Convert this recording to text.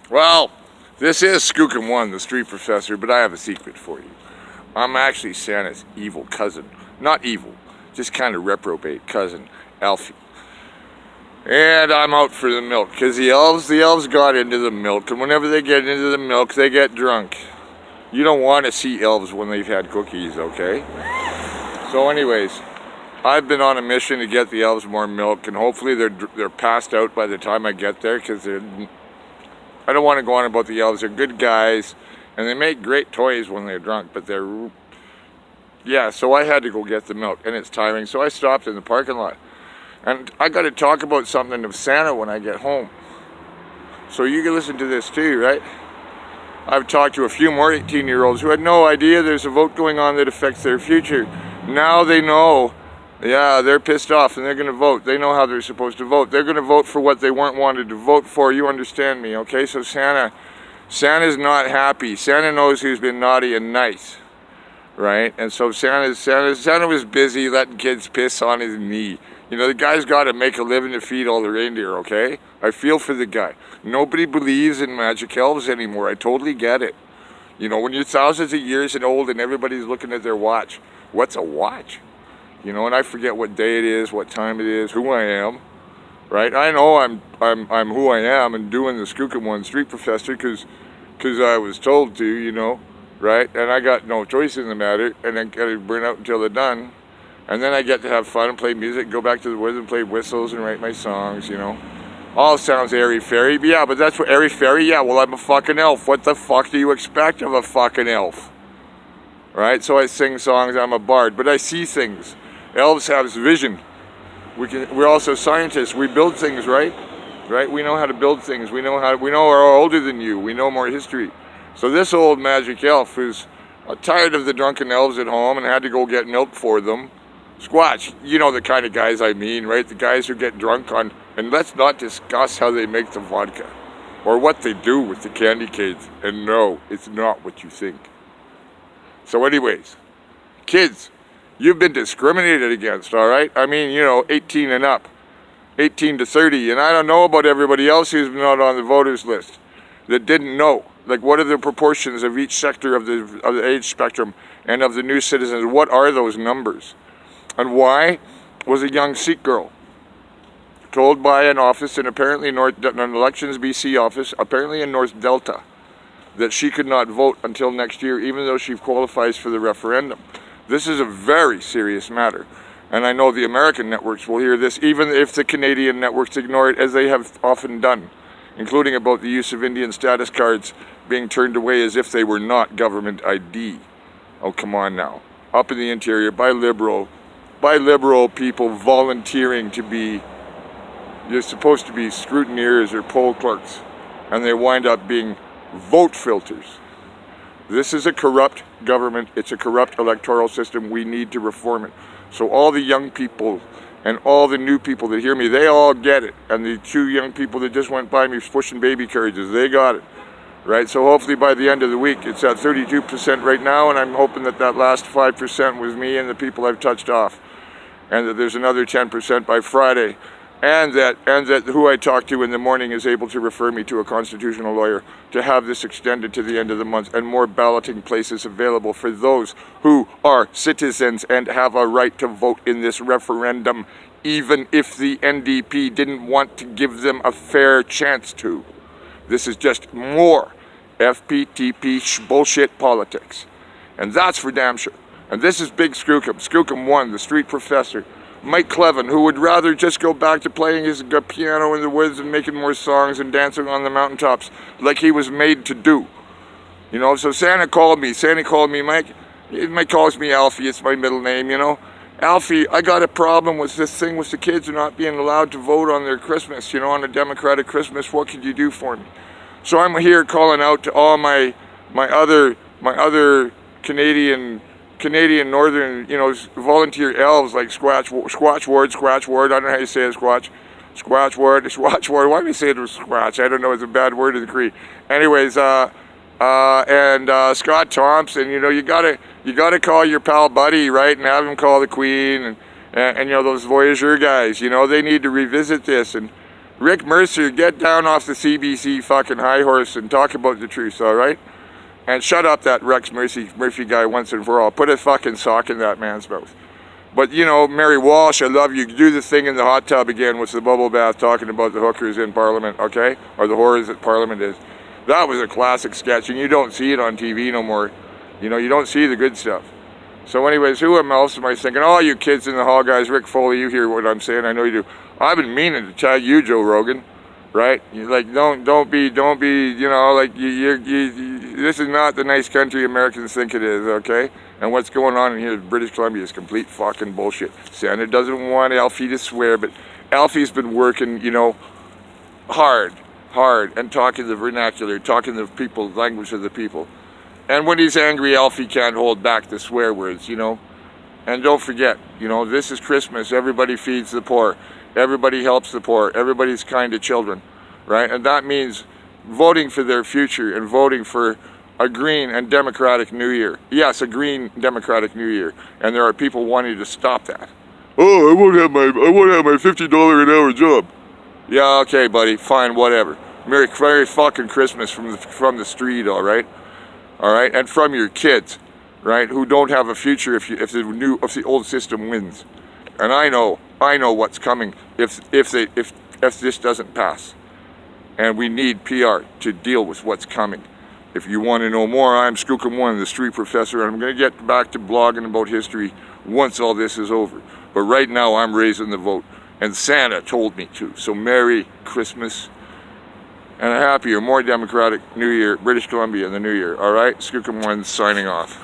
Well, this is Skookum1, the street professor, but I have a secret for you. I'm actually Santa's evil cousin. Not evil, just kind of reprobate cousin, Alfie. And I'm out for the milk, because the elves got into the milk, and whenever they get into the milk, they get drunk. You don't want to see elves when they've had cookies, okay? So anyways, I've been on a mission to get the elves more milk, and hopefully they're passed out by the time I get there, because I don't want to go on about the elves. They're good guys, and they make great toys when they're drunk, but they're... Yeah, so I had to go get the milk, and it's tiring, so I stopped in the parking lot. And I got to talk about something of Santa when I get home. So you can listen to this too, right? I've talked to a few more 18-year-olds who had no idea there's a vote going on that affects their future. Now they know. Yeah, they're pissed off and they're going to vote. They know how they're supposed to vote. They're going to vote for what they weren't wanted to vote for. You understand me, okay? So Santa's not happy. Santa knows who's been naughty and nice, right? And so Santa was busy letting kids piss on his knee. You know, the guy's got to make a living to feed all the reindeer, okay? I feel for the guy. Nobody believes in magic elves anymore. I totally get it. You know, when you're thousands of years and old and everybody's looking at their watch, what's a watch? You know, and I forget what day it is, what time it is, who I am, right? I know I'm who I am and doing the Skookum1 street professor because I was told to, you know, right? And I got no choice in the matter, and I got to burn out until they're done. And then I get to have fun and play music, go back to the woods and play whistles and write my songs, you know. All sounds airy-fairy, yeah, but that's what airy-fairy, yeah, well, I'm a fucking elf. What the fuck do you expect of a fucking elf? Right? So I sing songs, I'm a bard, but I see things. Elves have vision. We're also scientists. We build things, right? Right? We know how to build things. We know we're older than you. We know more history. So this old magic elf who's tired of the drunken elves at home and had to go get milk for them. Squatch, you know the kind of guys I mean, right? The guys who get drunk on, and let's not discuss how they make the vodka or what they do with the candy canes. And no, it's not what you think. So anyways, kids, you've been discriminated against, all right? I mean, you know, 18 and up, 18 to 30, and I don't know about everybody else who's not on the voters list that didn't know. Like, what are the proportions of each sector of the age spectrum and of the new citizens? What are those numbers? And why was a young Sikh girl told by an office in apparently an elections BC office, apparently in North Delta, that she could not vote until next year, even though she qualifies for the referendum? This is a very serious matter. And I know the American networks will hear this, even if the Canadian networks ignore it, as they have often done, including about the use of Indian status cards being turned away as if they were not government ID. Oh, come on now. Up in the interior by liberal people volunteering to be, you're supposed to be scrutineers or poll clerks, and they wind up being vote filters. This is a corrupt government. It's a corrupt electoral system. We need to reform it. So all the young people and all the new people that hear me, they all get it. And the two young people that just went by me pushing baby carriages, they got it. Right? So hopefully by the end of the week, it's at 32% right now, and I'm hoping that that last 5% was me and the people I've touched off. And that there's another 10% by Friday. And that who I talk to in the morning is able to refer me to a constitutional lawyer to have this extended to the end of the month and more balloting places available for those who are citizens and have a right to vote in this referendum, even if the NDP didn't want to give them a fair chance to. This is just more FPTP bullshit politics. And that's for damn sure. And this is Big Skookum1, the street professor. Mike Clevin, who would rather just go back to playing his piano in the woods and making more songs and dancing on the mountaintops like he was made to do. You know, so Santa called me, Mike. Mike calls me Alfie, it's my middle name, you know. Alfie, I got a problem with this thing with the kids not being allowed to vote on their Christmas, you know, on a democratic Christmas. What could you do for me? So I'm here calling out to all my other Canadian northern, you know, volunteer elves like Squatch Ward, I don't know how you say it, Squatch Ward, why do you say it was Squatch? I don't know, it's a bad word in the Cree. Anyways, and Scott Thompson, you know, you gotta call your pal Buddy, right, and have him call the Queen, and you know, those Voyageur guys, you know, they need to revisit this and Rick Mercer, get down off the CBC fucking high horse and talk about the truth, alright? And shut up that Rex Murphy guy once and for all. Put a fucking sock in that man's mouth. But, you know, Mary Walsh, I love you. Do the thing in the hot tub again with the bubble bath talking about the hookers in Parliament, okay? Or the whores that Parliament is. That was a classic sketch, and you don't see it on TV no more. You know, you don't see the good stuff. So anyways, who else am I thinking? Oh, you kids in the hall guys, Rick Foley, you hear what I'm saying. I know you do. I've been meaning to tag you, Joe Rogan, right? You like, don't be, you know, like, this is not the nice country Americans think it is, okay? And what's going on in here in British Columbia is complete fucking bullshit. Santa doesn't want Alfie to swear, but Alfie's been working, you know, hard, and talking the vernacular, talking the people, language of the people. And when he's angry, Alfie can't hold back the swear words, you know. And don't forget, you know, this is Christmas. Everybody feeds the poor. Everybody helps the poor. Everybody's kind to children, right? And that means voting for their future and voting for a green and democratic New Year. Yes, a green democratic New Year. And there are people wanting to stop that. Oh, I won't have my $50 an hour job. Yeah, okay, buddy. Fine, whatever. Merry fucking Christmas from the street, all right? All right, and from your kids, right, who don't have a future if the old system wins. And I know what's coming if this doesn't pass. And we need PR to deal with what's coming. If you want to know more, I'm Skookum1, the street professor, and I'm going to get back to blogging about history once all this is over. But right now, I'm raising the vote, and Santa told me to. So Merry Christmas. And a happier, more democratic New Year, British Columbia in the New Year. All right, Skookum1 signing off.